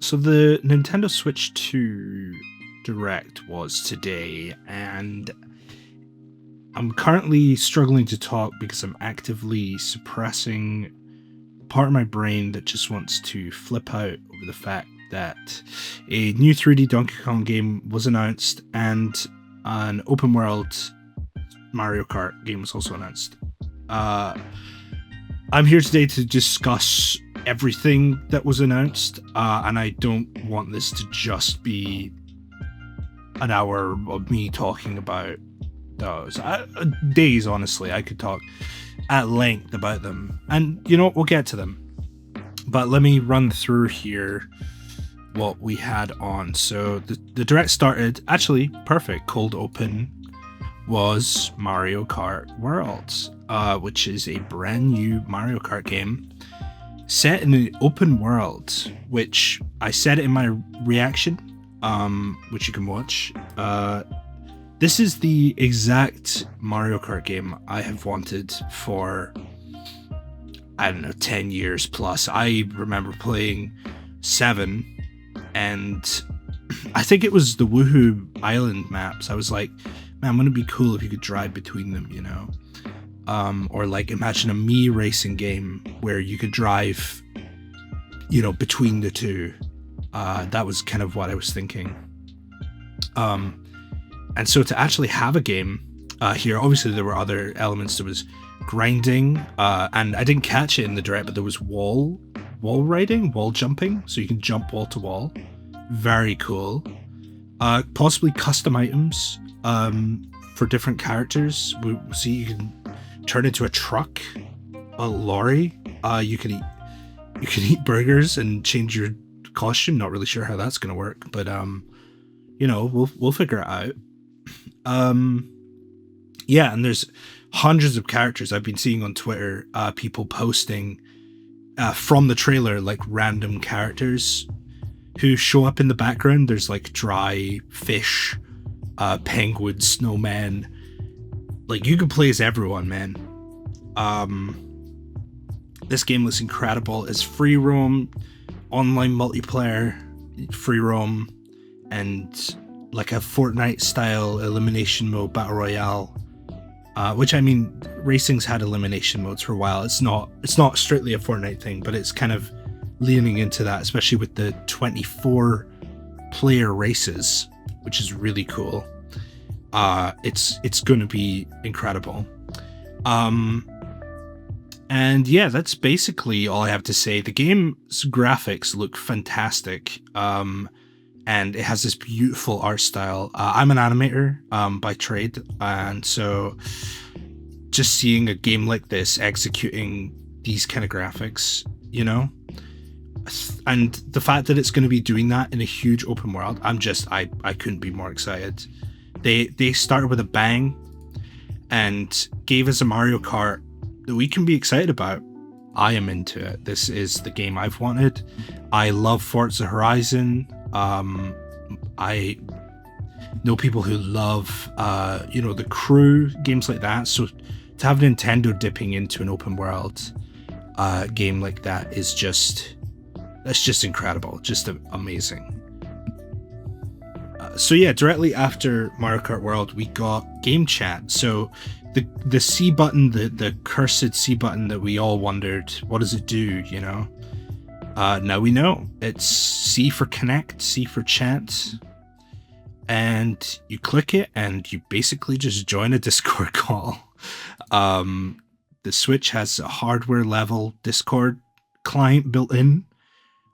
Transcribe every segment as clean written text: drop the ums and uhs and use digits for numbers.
So the Nintendo Switch 2 Direct was today, and I'm currently struggling to talk because I'm actively suppressing part of my brain that just wants to flip out over the fact that a new 3D Donkey Kong game was announced and an open world Mario Kart game was also announced. I'm here today to discuss everything that was announced, and I don't want this to just be an hour of me talking about those. Days, honestly, I could talk at length about them. And, you know what, we'll get to them. But let me run through here what we had on. So the Direct started, actually, perfect, cold open was Mario Kart Worlds, which is a brand new Mario Kart game set in an open world, which I said in my reaction, which you can watch. This is the exact Mario Kart game I have wanted for, I don't know, 10 years plus. I remember playing 7, and I think it was the Woohoo Island maps. I was like, man, wouldn't it be cool if you could drive between them, you know? Or like imagine a Mii racing game where you could drive, you know, between the two. That was kind of what I was thinking. And so to actually have a game here, obviously there were other elements. There was grinding, and I didn't catch it in the Direct, but there was wall riding, wall jumping, so you can jump wall to wall. Very cool. Possibly custom items for different characters. We see you can turn into a truck, a lorry. You can eat burgers and change your costume. Not really sure how that's gonna work, but you know, we'll figure it out. Yeah, and there's hundreds of characters I've been seeing on Twitter, people posting from the trailer, like random characters who show up in the background. There's like dry fish, penguins, snowmen. Like, you can play as everyone, man. This game looks incredible. It's free roam, online multiplayer, free roam, and like a Fortnite style elimination mode battle royale, which, I mean, racing's had elimination modes for a while. It's not strictly a Fortnite thing, but it's kind of leaning into that, especially with the 24 player races, which is really cool. It's going to be incredible. And yeah, that's basically all I have to say. The game's graphics look fantastic. And it has this beautiful art style. I'm an animator by trade, and so just seeing a game like this executing these kind of graphics, you know, and the fact that it's going to be doing that in a huge open world, I couldn't be more excited. They started with a bang and gave us a Mario Kart that we can be excited about. I am into it. This is the game I've wanted. I love Forza Horizon. I know people who love, you know, The Crew, games like that. So to have Nintendo dipping into an open world game like that is that's just incredible, just amazing. So yeah, directly after Mario Kart World, we got game chat. So the C button, the cursed C button that we all wondered, what does it do, you know? Now we know. It's C for connect, C for chat, and you click it and you basically just join a Discord call. The Switch has a hardware level Discord client built in.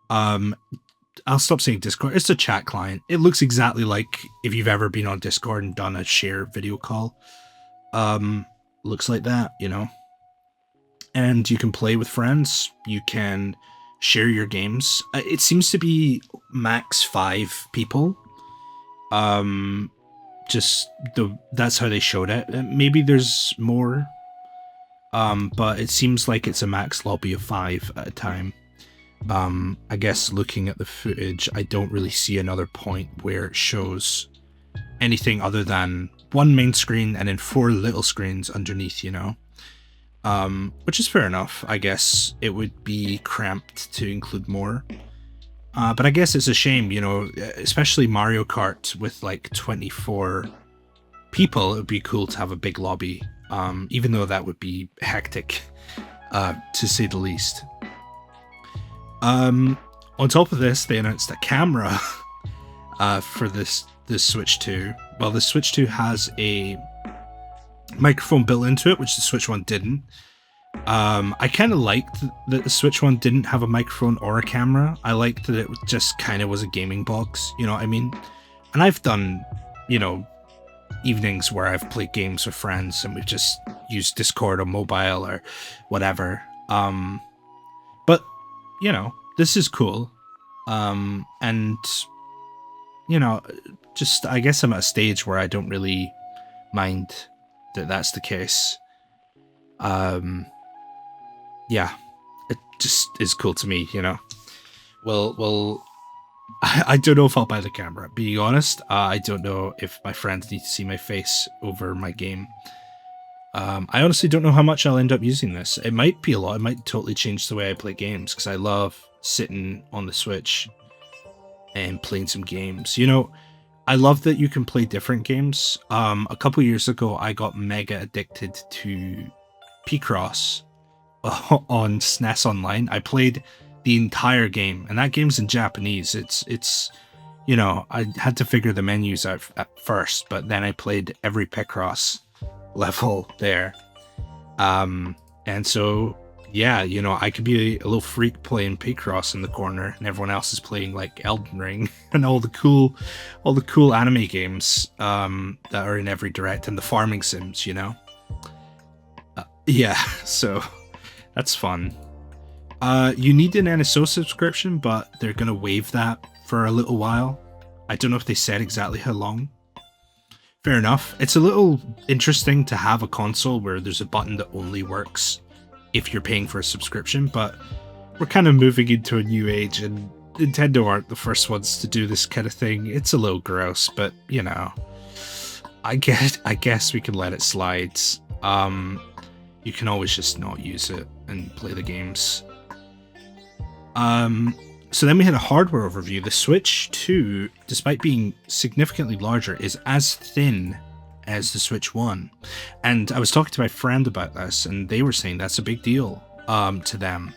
I'll stop saying Discord. It's a chat client. It looks exactly like if you've ever been on Discord and done a share video call. Looks like that, you know. And you can play with friends. You can share your games. It seems to be max 5 people. That's how they showed it. Maybe there's more. But it seems like it's a max lobby of 5 at a time. I guess looking at the footage, I don't really see another point where it shows anything other than one main screen and then 4 little screens underneath, you know? Which is fair enough. I guess it would be cramped to include more. But I guess it's a shame, you know, especially Mario Kart with like 24 people. It would be cool to have a big lobby, even though that would be hectic, to say the least. On top of this, they announced a camera for this Switch 2. Well, the Switch 2 has a microphone built into it, which the Switch 1 didn't. I kind of liked that the Switch 1 didn't have a microphone or a camera. I liked that it just kind of was a gaming box, you know what I mean? And I've done, you know, evenings where I've played games with friends and we've just used Discord or mobile or whatever. But, you know, this is cool. And, you know, just, I guess I'm at a stage where I don't really mind that that's the case. Yeah, it just is cool to me, you know. Well, I don't know if I'll buy the camera. Being honest, I don't know if my friends need to see my face over my game. I honestly don't know how much I'll end up using this. It might be a lot. It might totally change the way I play games, because I love sitting on the Switch and playing some games. You know, I love that you can play different games. A couple years ago, I got mega addicted to Picross on SNES Online. I played the entire game, and that game's in Japanese. It's you know, I had to figure the menus out at first, but then I played every Picross level there. And so, yeah, you know, I could be a little freak playing Picross in the corner, and everyone else is playing like Elden Ring and all the cool anime games that are in every direct, and the farming sims, you know. Yeah, so that's fun. You need an NSO subscription, but they're gonna waive that for a little while. I don't know if they said exactly how long. Fair enough. It's a little interesting to have a console where there's a button that only works if you're paying for a subscription, but we're kind of moving into a new age, and Nintendo aren't the first ones to do this kind of thing. It's a little gross, but you know, I guess we can let it slide. You can always just not use it and play the games. So then we had a hardware overview. The Switch 2, despite being significantly larger, is as thin as the Switch 1. And I was talking to my friend about this, and they were saying that's a big deal to them.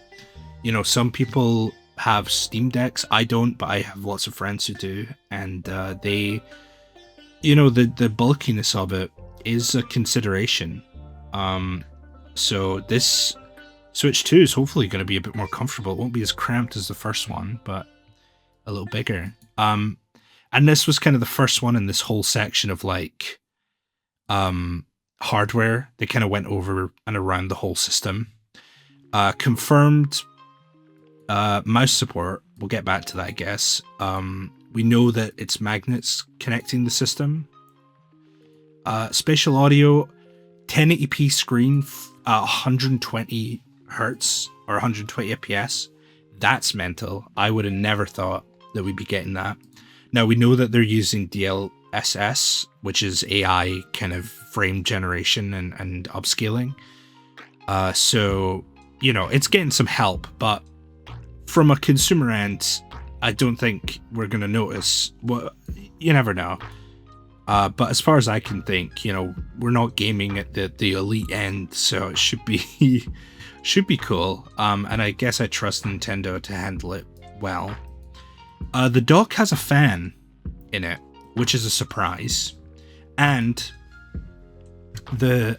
You know, some people have Steam Decks. I don't, but I have lots of friends who do. And they, you know, the bulkiness of it is a consideration. So this Switch 2 is hopefully going to be a bit more comfortable. It won't be as cramped as the first one, but a little bigger. And this was kind of the first one in this whole section of like hardware. They kind of went over and around the whole system. Confirmed mouse support. We'll get back to that, I guess. We know that it's magnets connecting the system. Spatial audio, 1080p screen, 120 hertz or 120 fps. That's mental. I would have never thought that we'd be getting that. Now we know that they're using DLSS, which is AI kind of frame generation and upscaling. So, you know, it's getting some help, but from a consumer end, I don't think we're going to notice. Well, you never know. But as far as I can think, you know, we're not gaming at the elite end, so it should be cool. And I guess I trust Nintendo to handle it well. The dock has a fan in it, which is a surprise, and the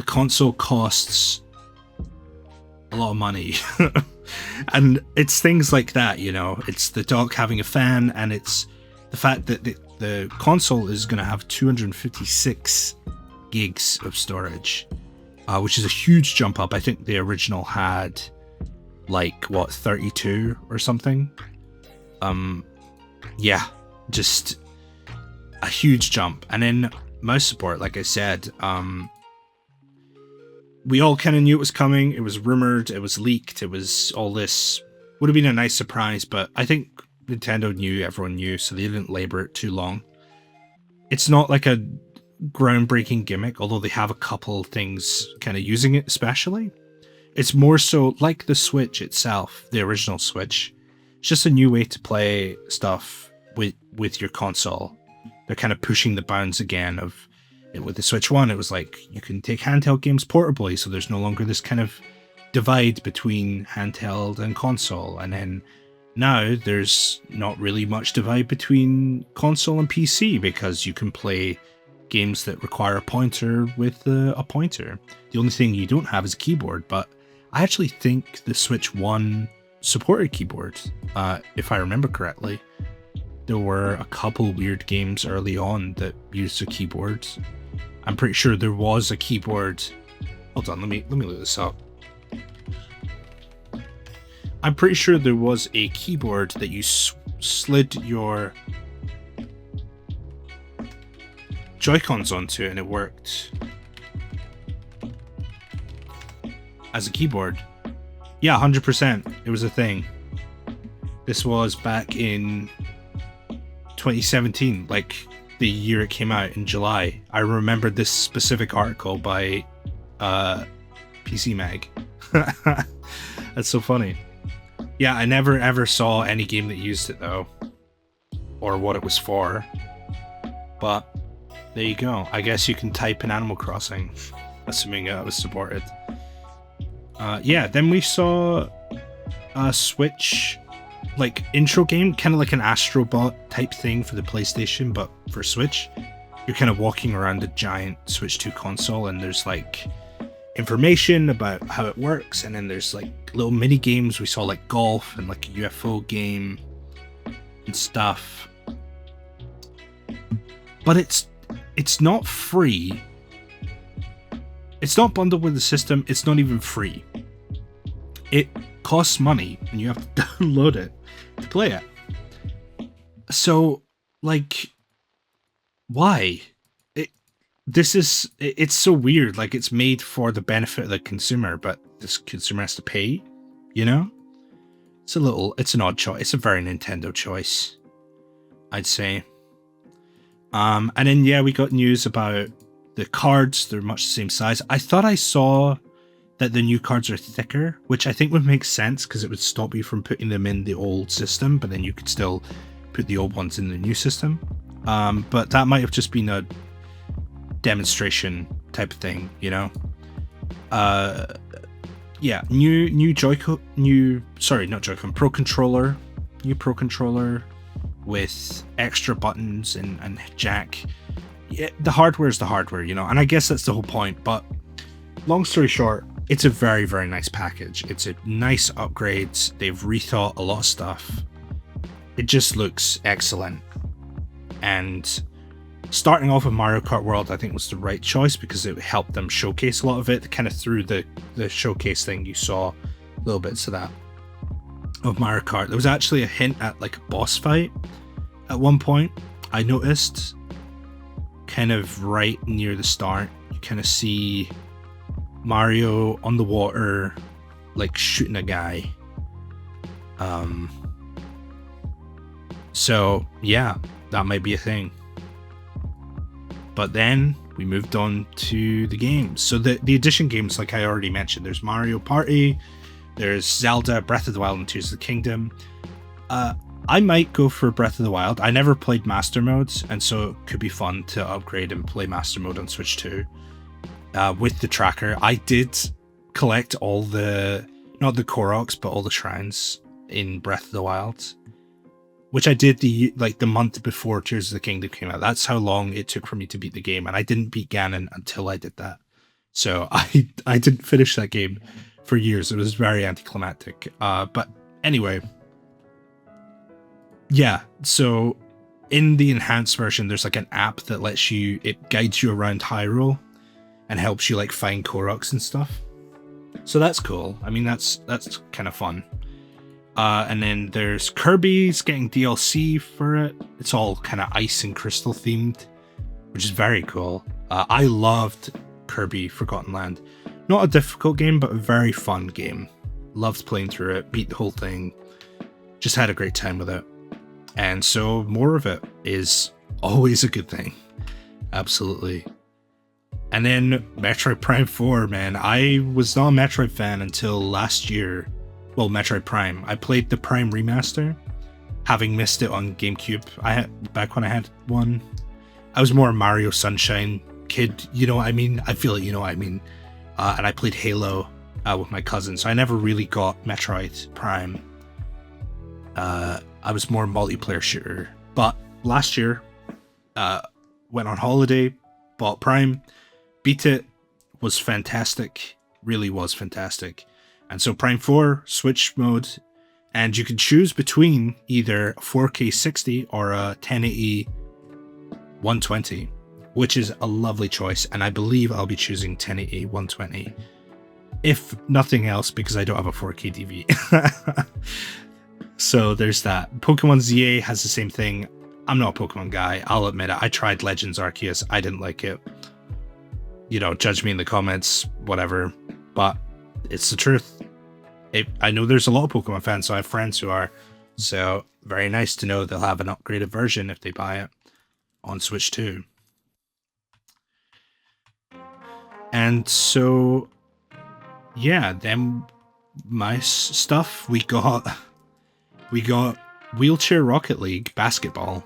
console costs a lot of money. And it's things like that, you know. It's the dock having a fan, and it's the fact that the console is going to have 256 gigs of storage, which is a huge jump up. I think the original had like 32 or something. Yeah, just a huge jump. And then mouse support, like I said, we all kind of knew it was coming. It was rumored, it was leaked, it was all this. Would have been a nice surprise, but I think Nintendo knew, everyone knew, so they didn't labor it too long. It's not like a groundbreaking gimmick, although they have a couple things kind of using it especially. It's more so like the Switch itself, the original Switch. It's just a new way to play stuff with your console. They're kind of pushing the bounds again of with the Switch 1. It was like you can take handheld games portably, so there's no longer this kind of divide between handheld and console. And then now there's not really much divide between console and PC because you can play games that require a pointer with a pointer. The only thing you don't have is a keyboard, but I actually think the Switch 1 supported keyboards, if I remember correctly. There were a couple weird games early on that used a keyboard. I'm pretty sure there was a keyboard. Hold on, let me look this up. I'm pretty sure there was a keyboard that you slid your Joy-Cons onto and it worked as a keyboard. Yeah, 100%. It was a thing. This was back in 2017, like the year it came out in July. I remember this specific article by PC Mag. That's so funny. Yeah, I never ever saw any game that used it though, or what it was for. But there you go. I guess you can type in Animal Crossing, assuming it was supported. Yeah, then we saw a Switch like intro game, kind of like an Astrobot type thing for the PlayStation, but for Switch. You're kind of walking around a giant Switch 2 console, and there's like information about how it works, and then there's like little mini games. We saw like golf and like a UFO game and stuff. But it's not free. It's not bundled with the system. It's not even free. It costs money and you have to download it to play it. So, like, why? It's so weird. Like, it's made for the benefit of the consumer, but this consumer has to pay, you know? It's an odd choice. It's a very Nintendo choice, I'd say. And then, yeah, we got news about the cards. They're much the same size. I thought I saw that the new cards are thicker, which I think would make sense because it would stop you from putting them in the old system, but then you could still put the old ones in the new system. But that might have just been a demonstration type of thing, you know? Yeah, new Pro Controller, new Pro Controller with extra buttons and jack. Yeah, the hardware is the hardware, you know, and I guess that's the whole point. But long story short, it's a very, very nice package. It's a nice upgrade. They've rethought a lot of stuff. It just looks excellent. And starting off with Mario Kart World, I think was the right choice because it helped them showcase a lot of it. Kind of through the showcase thing, you saw little bits of that of Mario Kart. There was actually a hint at like a boss fight at one point. I noticed kind of right near the start. You kind of see Mario on the water, like shooting a guy. So yeah, that might be a thing. But then we moved on to the games. So the edition games, like I already mentioned, there's Mario Party, there's Zelda, Breath of the Wild, and Tears of the Kingdom. I might go for Breath of the Wild. I never played Master Modes, and so it could be fun to upgrade and play Master Mode on Switch 2. With the tracker, I did collect all not the Koroks, but all the shrines in Breath of the Wild, which I did the month before Tears of the Kingdom came out. That's how long it took for me to beat the game, and I didn't beat Ganon until I did that. So I didn't finish that game for years. It was very anticlimactic. But anyway, yeah. So in the enhanced version, there's like an app that it guides you around Hyrule and helps you like find Koroks and stuff. So that's cool. I mean, that's kind of fun. And then there's Kirby's getting DLC for it. It's all kind of ice and crystal themed, which is very cool. I loved Kirby Forgotten Land. Not a difficult game, but a very fun game. Loved playing through it, beat the whole thing. Just had a great time with it. And so more of it is always a good thing. Absolutely. And then Metroid Prime 4, man. I was not a Metroid fan until last year. Well, Metroid Prime. I played the Prime Remaster, having missed it on GameCube. Back when I had one. I was more a Mario Sunshine kid, you know what I mean? I feel like you know what I mean. And I played Halo with my cousin, so I never really got Metroid Prime. I was more multiplayer shooter. But last year, went on holiday, bought Prime, beat it, was fantastic, really was fantastic. And so Prime 4, Switch mode, and you can choose between either 4K 60 or a 1080 120, which is a lovely choice, and I believe I'll be choosing 1080 120, if nothing else, because I don't have a 4K TV. So there's that. Pokemon ZA has the same thing. I'm not a Pokemon guy, I'll admit it. I tried Legends Arceus, I didn't like it. You know, judge me in the comments, whatever. But it's the truth. I know there's a lot of Pokemon fans, so I have friends who are. So very nice to know they'll have an upgraded version if they buy it on Switch 2. And so, yeah, then my stuff, we got Wheelchair Rocket League Basketball.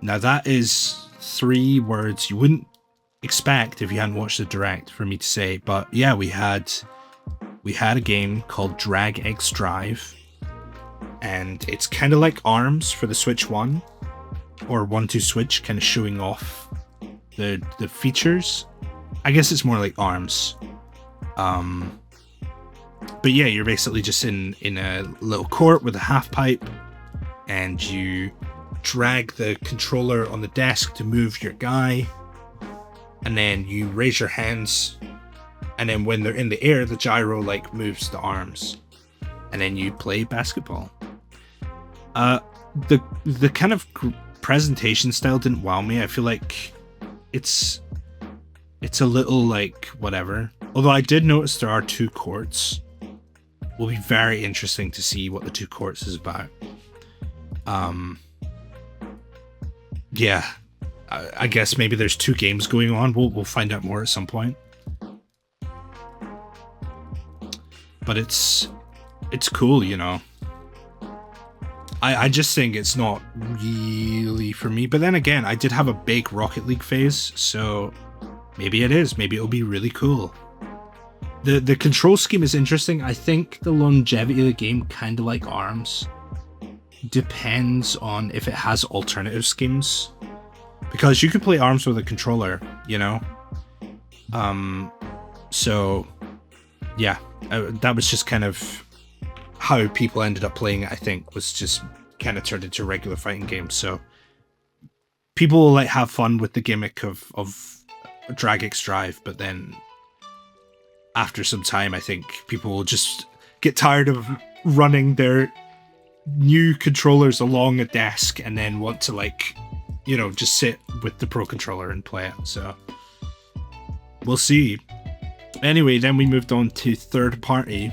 Now that is 3 words you wouldn't expect if you hadn't watched the direct for me to say, but yeah, we had a game called Drag X Drive, and it's kind of like ARMS for the Switch 1 or 1-2 Switch, kind of showing off the features. I guess it's more like ARMS. But yeah, you're basically just in a little court with a half pipe, and you drag the controller on the desk to move your guy, and then you raise your hands, and then when they're in the air, the gyro like moves the arms, and then you play basketball. The kind of presentation style didn't wow me. I feel like it's a little like whatever. Although I did notice there are 2 courts. Will be very interesting to see what the 2 courts is about. Yeah, I guess maybe there's 2 games going on. We'll find out more at some point. But it's cool, you know. I just think it's not really for me. But then again, I did have a big Rocket League phase, so maybe it is. Maybe it'll be really cool. The control scheme is interesting. I think the longevity of the game, kind of like ARMS, depends on if it has alternative schemes. Because you could play ARMS with a controller, you know? So, yeah. That was just kind of how people ended up playing it, I think, was just kind of turned into a regular fighting game. So, people will like have fun with the gimmick of Drag X Drive, but then after some time, I think people will just get tired of running their new controllers along a desk and then want to, like, you know, just sit with the Pro Controller and play it. So we'll see. Anyway, then we moved on to third party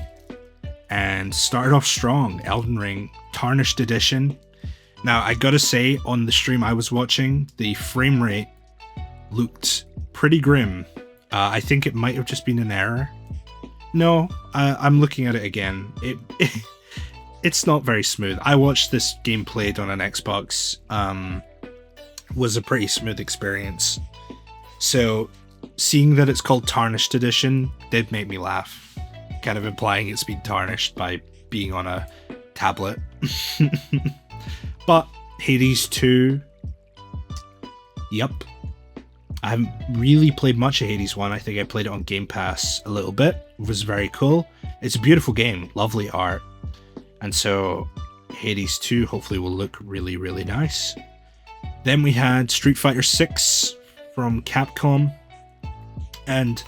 and started off strong. Elden Ring Tarnished Edition. Now, I gotta say, on the stream I was watching, the frame rate looked pretty grim. I think it might have just been an error. No, I'm looking at it again. It's not very smooth. I watched this game played on an Xbox. Was a pretty smooth experience. So, seeing that it's called Tarnished Edition did make me laugh. Kind of implying it's been tarnished by being on a tablet. But Hades 2. Yep. I haven't really played much of Hades 1. I think I played it on Game Pass a little bit. It was very cool. It's a beautiful game. Lovely art. And so Hades 2 hopefully will look really, really nice. Then we had Street Fighter 6 from Capcom. And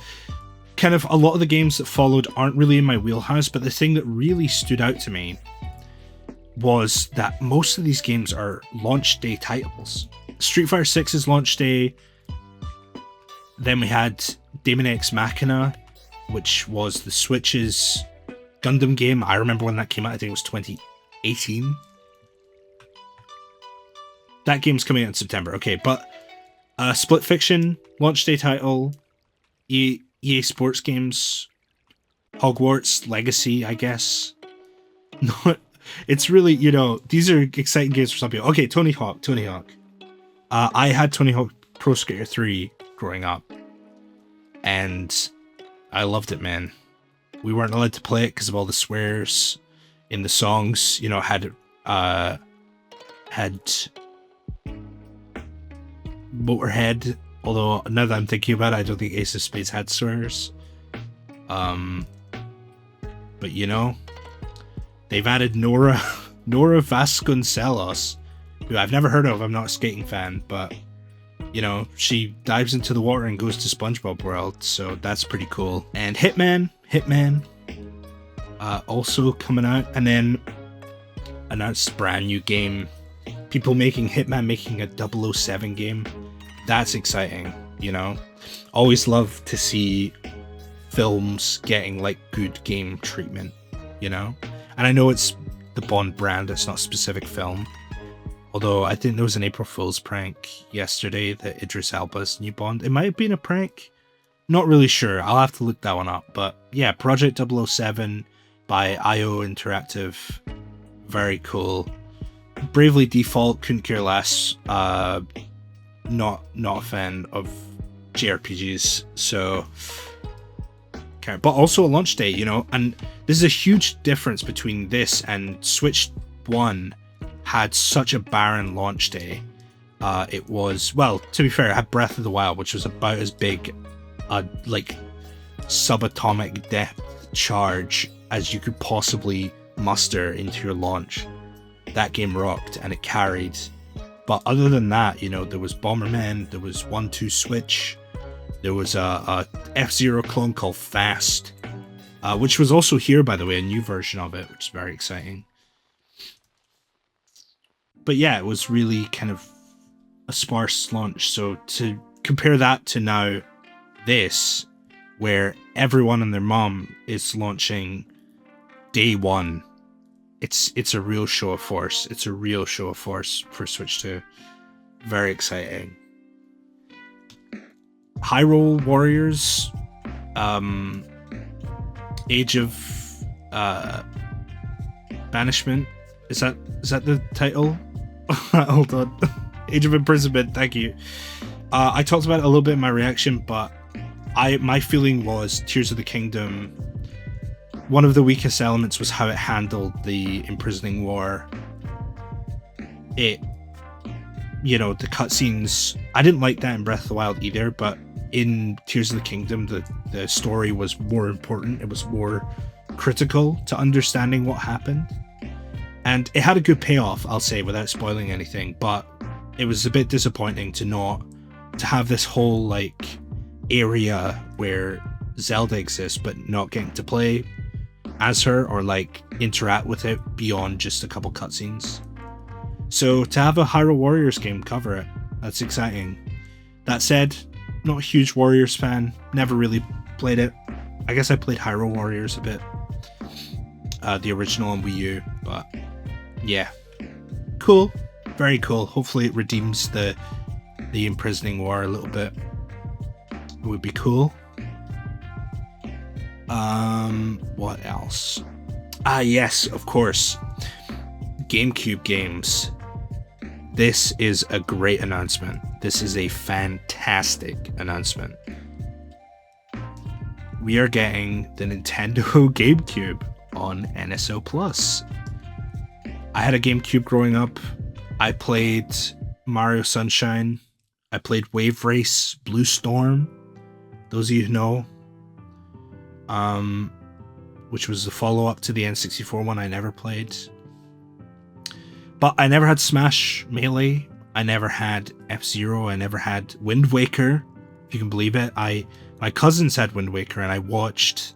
kind of a lot of the games that followed aren't really in my wheelhouse, but the thing that really stood out to me was that most of these games are launch day titles. Street Fighter 6's launch day. Then we had Daemon X Machina, which was the Switch's Gundam game. I remember when that came out, I think it was 2018. That game's coming out in September. Okay, but Split Fiction, launch day title. EA Sports games, Hogwarts Legacy, I guess. Not, it's really, these are exciting games for some people. Okay, Tony Hawk. I had Tony Hawk Pro Skater 3 growing up, and I loved it, man. We weren't allowed to play it because of all the swears in the songs. Had Motorhead. Although now that I'm thinking about it, I don't think Ace of Spades had swears. But they've added Nora Vasconcelos, who I've never heard of. I'm not a skating fan, but she dives into the water and goes to SpongeBob World, so that's pretty cool. And Hitman, also coming out, and then announced brand new game. People making Hitman making a 007 game. That's exciting, Always love to see films getting like good game treatment, And I know it's the Bond brand, it's not a specific film. Although I think there was an April Fool's prank yesterday that Idris Elba's new Bond. It might have been a prank. Not really sure. I'll have to look that one up. But yeah, Project 007 by IO Interactive. Very cool. Bravely Default, couldn't care less. Not a fan of JRPGs, so but also a launch date, and this is a huge difference between this and Switch 1 had such a barren launch day. It was, well, to be fair, it had Breath of the Wild, which was about as big a like subatomic depth charge as you could possibly muster into your launch. That game rocked and it carried. But other than that, there was Bomberman, there was 1-2 Switch, there was a F-Zero clone called Fast, which was also here, by the way, a new version of it, which is very exciting. But yeah, it was really kind of a sparse launch. So to compare that to now this, where everyone and their mom is launching day one, it's a real show of force. It's a real show of force for Switch 2. Very exciting. Hyrule Warriors, Age of Banishment. Is that the title? Hold on. Age of Imprisonment. Thank you. I talked about it a little bit in my reaction, but my feeling was Tears of the Kingdom. One of the weakest elements was how it handled the imprisoning war. The cutscenes, I didn't like that in Breath of the Wild either, but in Tears of the Kingdom, the story was more important. It was more critical to understanding what happened. And it had a good payoff, I'll say, without spoiling anything, but it was a bit disappointing to have this whole, area where Zelda exists, but not getting to play as her or, interact with it beyond just a couple cutscenes. So to have a Hyrule Warriors game cover it, that's exciting. That said, not a huge Warriors fan, never really played it. I guess I played Hyrule Warriors a bit, the original on Wii U, but yeah, cool, very cool. Hopefully it redeems the imprisoning war a little bit. It would be cool. What else? Yes, of course, GameCube games. This is a great announcement. This is a fantastic announcement. We are getting the Nintendo GameCube on NSO Plus. I had a GameCube growing up. I played Mario Sunshine. I played Wave Race, Blue Storm. Those of you who know. Which was the follow-up to the N64 one I never played. But I never had Smash Melee. I never had F-Zero. I never had Wind Waker, if you can believe it. My cousins had Wind Waker, and I watched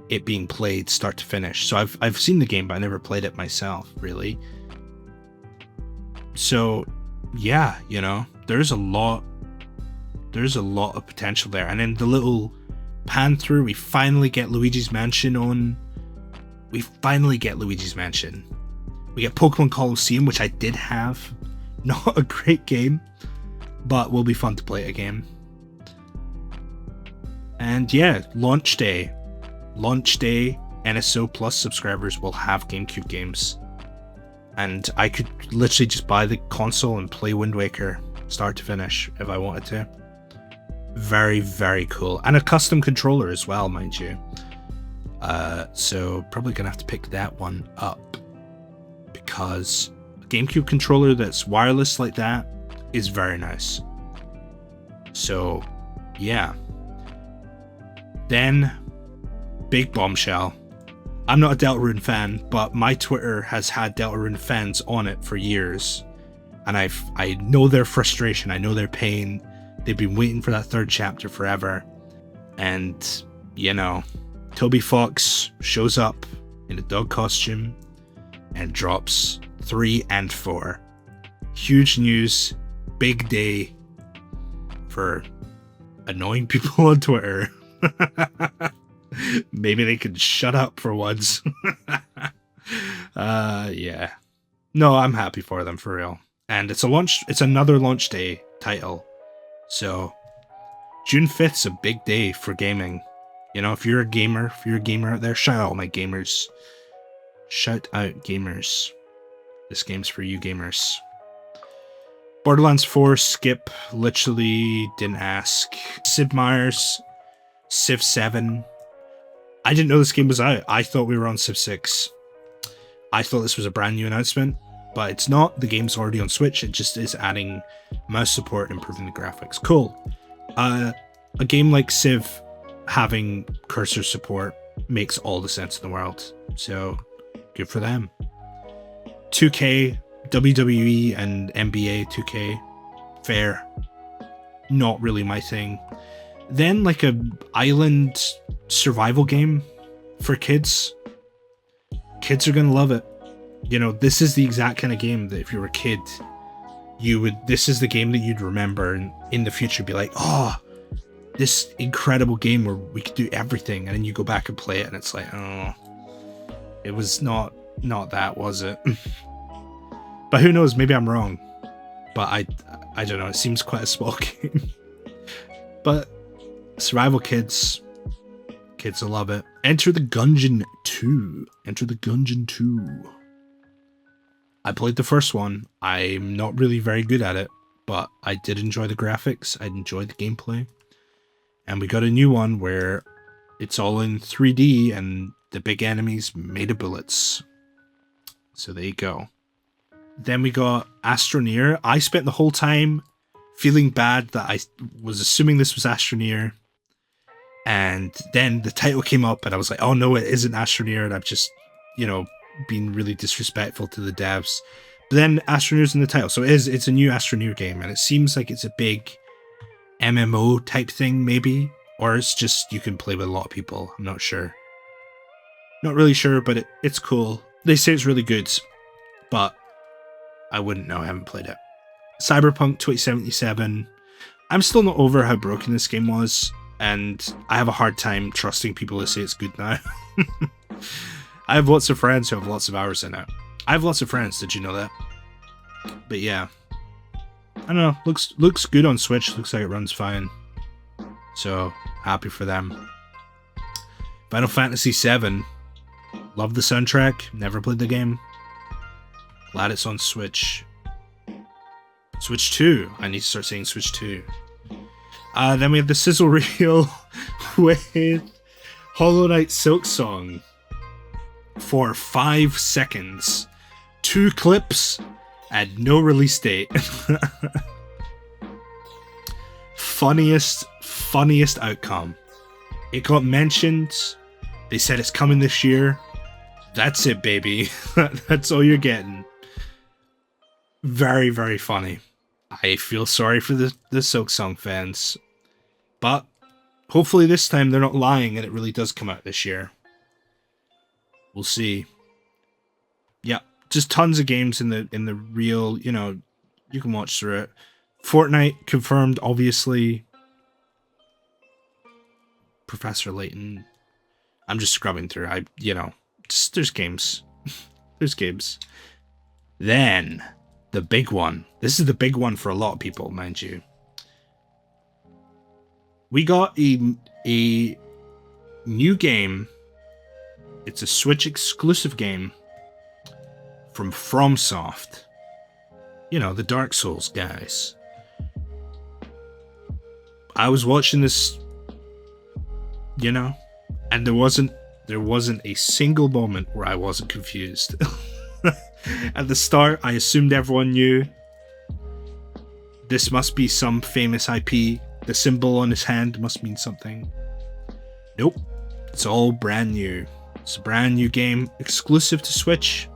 it being played start to finish. So I've seen the game, but I never played it myself, really. So yeah, there's a lot of potential there. And then the little pan through, we finally get Luigi's Mansion on. We finally get Luigi's Mansion. We get Pokemon Colosseum, which I did have. Not a great game, but will be fun to play again. And yeah, launch day. Launch day, NSO Plus subscribers will have GameCube games. And I could literally just buy the console and play Wind Waker start to finish if I wanted to. Very, very cool. And a custom controller as well, mind you. So probably gonna have to pick that one up, because a GameCube controller that's wireless like that is very nice. So yeah. Then, big bombshell. I'm not a Deltarune fan, but my Twitter has had Deltarune fans on it for years. And I know their frustration, I know their pain. They've been waiting for that third chapter forever. And, you know, Toby Fox shows up in a dog costume and drops 3 and 4. Huge news, big day for annoying people on Twitter. Maybe they could shut up for once. Yeah. No, I'm happy for them, for real. And it's another launch day title. So June 5th's a big day for gaming. You know, if you're a gamer out there, shout out my gamers. Shout out gamers. This game's for you gamers. Borderlands 4 skip, literally didn't ask. Sid Meier's Civ 7. I didn't know this game was out. I thought we were on Civ 6. I thought this was a brand new announcement, but it's not. The game's already on Switch. It just is adding mouse support and improving the graphics. Cool. A game like Civ having cursor support makes all the sense in the world. So, good for them. 2K, WWE and NBA 2K. Fair. Not really my thing. Then like a island survival game for kids. Kids are gonna love it. You know, this is the exact kind of game that if you were a kid, this is the game that you'd remember and in the future be like, oh, this incredible game where we could do everything, and then you go back and play it and it's like, oh, it was not that, was it? But who knows, maybe I'm wrong. But I don't know, it seems quite a small game. But survival kids will love it. Enter the Gungeon 2. Enter the Gungeon 2. I played the first one. I'm not really very good at it, but I did enjoy the graphics. I enjoyed the gameplay. And we got a new one where it's all in 3D and the big enemies made of bullets. So there you go. Then we got Astroneer. I spent the whole time feeling bad that I was assuming this was Astroneer. And then the title came up and I was like, oh no, it isn't Astroneer. And I've just, you know, been really disrespectful to the devs. But then Astroneer's in the title. So it's a new Astroneer game. And it seems like it's a big MMO type thing, maybe. Or it's just you can play with a lot of people. I'm not sure. Not really sure, but it's cool. They say it's really good. But I wouldn't know. I haven't played it. Cyberpunk 2077. I'm still not over how broken this game was. And I have a hard time trusting people who say it's good now. I have lots of friends who have lots of hours in it. I have lots of friends, did you know that? But yeah. I don't know, looks good on Switch, looks like it runs fine. So, happy for them. Final Fantasy VII. Love the soundtrack, never played the game. Glad it's on Switch. Switch 2. I need to start saying Switch 2. Then we have the sizzle reel with Hollow Knight Silksong for 5 seconds. 2 clips and no release date. Funniest outcome. It got mentioned. They said it's coming this year. That's it, baby. That's all you're getting. Very, very funny. I feel sorry for the Silksong fans. But hopefully this time they're not lying and it really does come out this year. We'll see. Yeah, just tons of games in the real, you know, you can watch through it. Fortnite confirmed, obviously. Professor Layton. I'm just scrubbing through. There's games. There's games. Then the big one. This is the big one for a lot of people, mind you. We got a a new game. It's a Switch exclusive game from FromSoft. You know, the Dark Souls guys. I was watching this, you know, and there wasn't a single moment where I wasn't confused. At the start, I assumed everyone knew. This must be some famous IP. The symbol on his hand must mean something. Nope. It's all brand new. It's a brand new game, exclusive to Switch.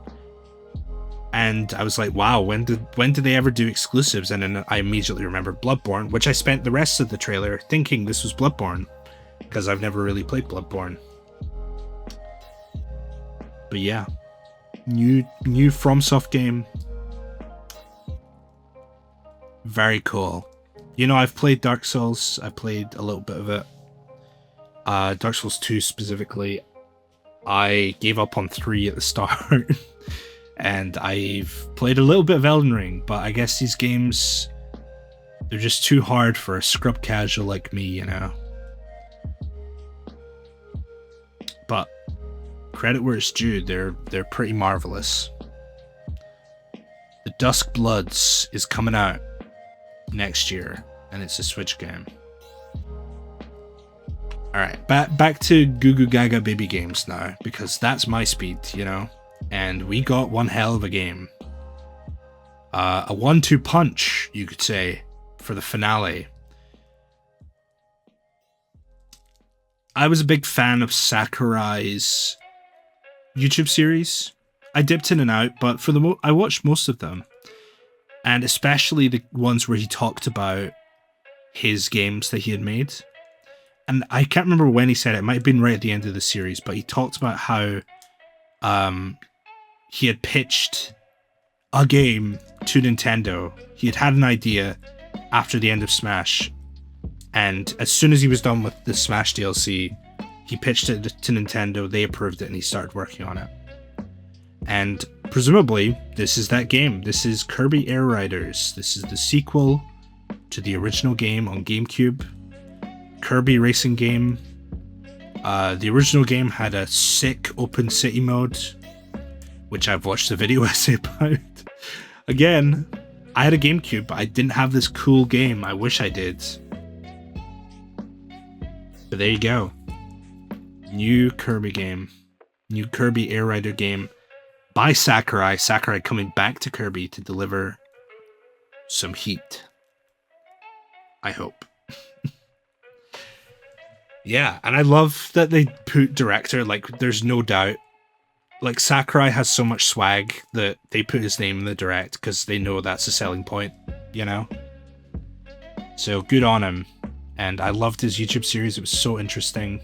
And I was like, wow, when did they ever do exclusives? And then I immediately remembered Bloodborne, which I spent the rest of the trailer thinking this was Bloodborne, because I've never really played Bloodborne. But yeah, new FromSoft game. Very cool. You know, I've played Dark Souls. I played a little bit of it. Dark Souls 2 specifically. I gave up on 3 at the start. And I've played a little bit of Elden Ring, but I guess these games, they're just too hard for a scrub casual like me, you know. But credit where it's due, they're pretty marvelous. The Dusk Bloods is coming out next year, and it's a Switch game. Alright, back to Goo Goo Gaga Baby games now, because that's my speed, you know. And we got one hell of a game. A 1-2 punch, you could say, for the finale. I was a big fan of Sakurai's YouTube series. I dipped in and out, but for I watched most of them. And especially the ones where he talked about his games that he had made. And I can't remember when he said it. It might have been right at the end of the series, but he talked about how he had pitched a game to Nintendo. He had had an idea after the end of Smash, and as soon as he was done with the Smash DLC, he pitched it to Nintendo, they approved it, and he started working on it. And presumably, this is that game. This is Kirby Air Riders. This is the sequel to the original game on GameCube. Kirby racing game. The original game had a sick open city mode, which I've watched a video essay about. Again, I had a GameCube, but I didn't have this cool game. I wish I did. But there you go. New Kirby game. New Kirby Air Rider game by Sakurai. Sakurai coming back to Kirby to deliver some heat. I hope. Yeah, and I love that they put director, like, there's no doubt. Like, Sakurai has so much swag that they put his name in the direct because they know that's a selling point, you know? So, good on him. And I loved his YouTube series. It was so interesting.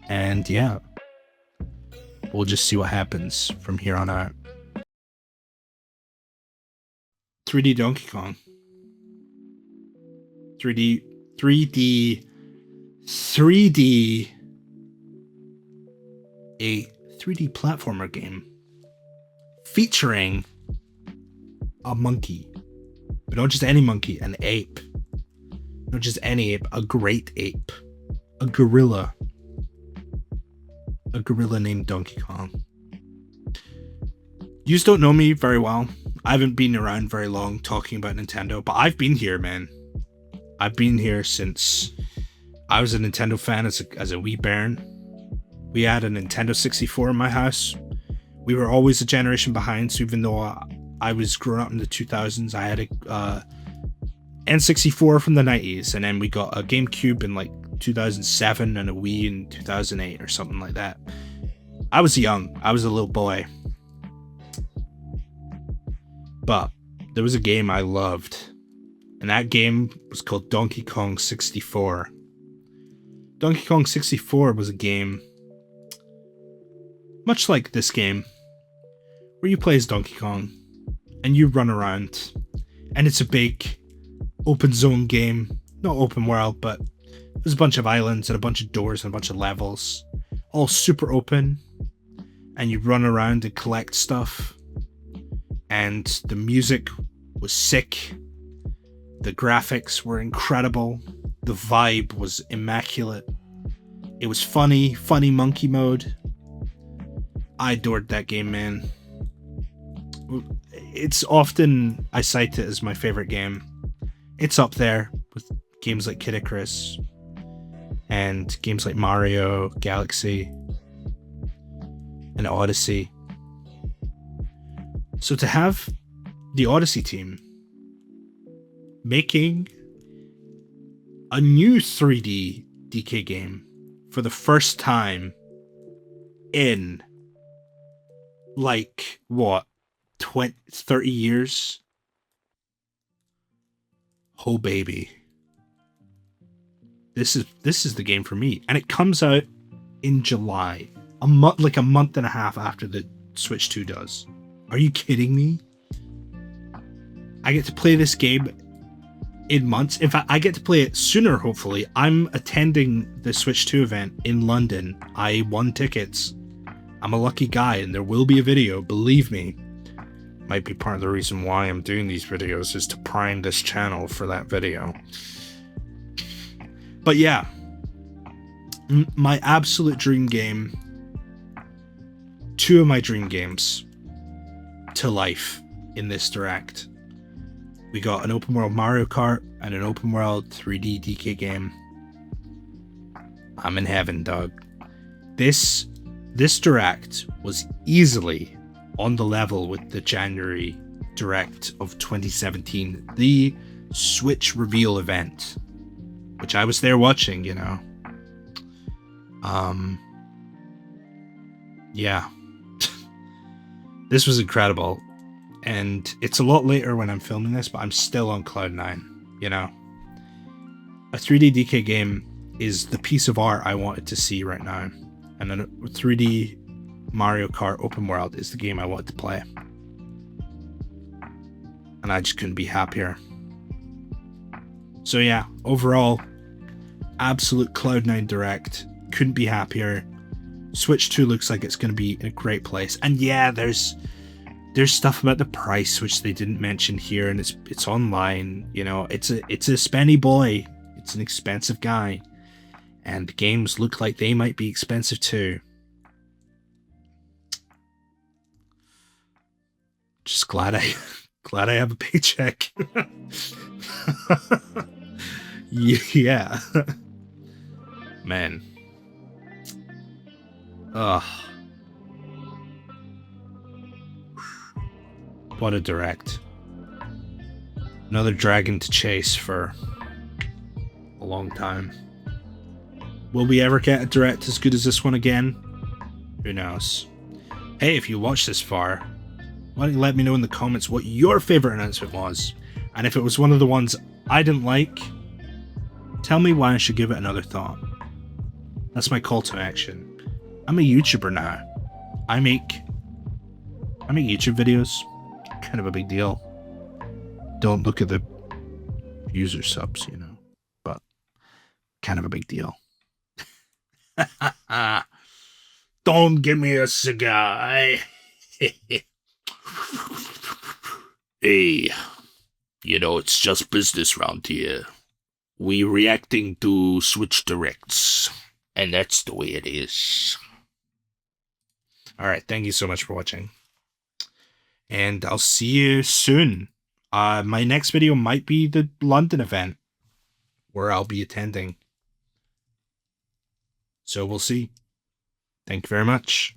And yeah, we'll just see what happens from here on out. 3D Donkey Kong. 3D a 3D platformer game featuring a monkey, but not just any monkey, an ape. Not just any ape, a great ape, a gorilla named Donkey Kong. You don't know me very well. I haven't been around very long talking about Nintendo, but I've been here, man. I've been here since I was a Nintendo fan as a wee bairn. We had a Nintendo 64 in my house. We were always a generation behind, so even though I was growing up in the 2000s, I had a N64 from the 90s, and then we got a GameCube in like 2007 and a Wii in 2008 or something like that. I was young. I was a little boy. But there was a game I loved, and that game was called Donkey Kong 64. Donkey Kong 64 was a game much like this game, where you play as Donkey Kong, and you run around, and it's a big open zone game. Not open world, but there's a bunch of islands and a bunch of doors and a bunch of levels, all super open, and you run around and collect stuff, and the music was sick, the graphics were incredible, The vibe was immaculate. It was funny monkey mode. I adored that game, man. It's often, I cite it as my favorite game. It's up there with games like Kid Icarus and games like Mario, Galaxy, and Odyssey. So to have the Odyssey team making a new 3D DK game for the first time in, like, what, 20, 30 years? Oh, baby. This is the game for me. And it comes out in July. A month and a half after the Switch 2 does. Are you kidding me? I get to play this game in months. In fact, I get to play it sooner, hopefully. I'm attending the Switch 2 event in London. I won tickets. I'm a lucky guy, and there will be a video, believe me. Might be part of the reason why I'm doing these videos, is to prime this channel for that video. But yeah, my absolute dream game, two of my dream games to life in this Direct. We got an open world Mario Kart and an open world 3D DK game. I'm in heaven, dog. This Direct was easily on the level with the January Direct of 2017, the Switch reveal event, which I was there watching, you know. Yeah. This was incredible. And it's a lot later when I'm filming this, but I'm still on cloud 9, you know. A 3D DK game is the piece of art I wanted to see right now. And a 3D Mario Kart open world is the game I wanted to play. And I just couldn't be happier. So yeah, overall, absolute Cloud9 Direct. Couldn't be happier. Switch 2 looks like it's going to be in a great place. And yeah, there's stuff about the price which they didn't mention here, and it's online. You know, it's a spenny boy. It's an expensive guy, and games look like they might be expensive too. Just glad I have a paycheck. Yeah. Man. Ugh. What a Direct. Another dragon to chase for a long time. Will we ever get a Direct as good as this one again? Who knows? Hey, if you watched this far, why don't you let me know in the comments what your favorite announcement was? And if it was one of the ones I didn't like, tell me why I should give it another thought. That's my call to action. I'm a YouTuber now. I make YouTube videos. Kind of a big deal. Don't look at the user subs, you know, but kind of a big deal. Don't give me a cigar. Hey, you know, it's just business round here. We reacting to Switch Directs, and that's the way it is. Alright, thank you so much for watching. And I'll see you soon. My next video might be the London event, where I'll be attending. So we'll see. Thank you very much.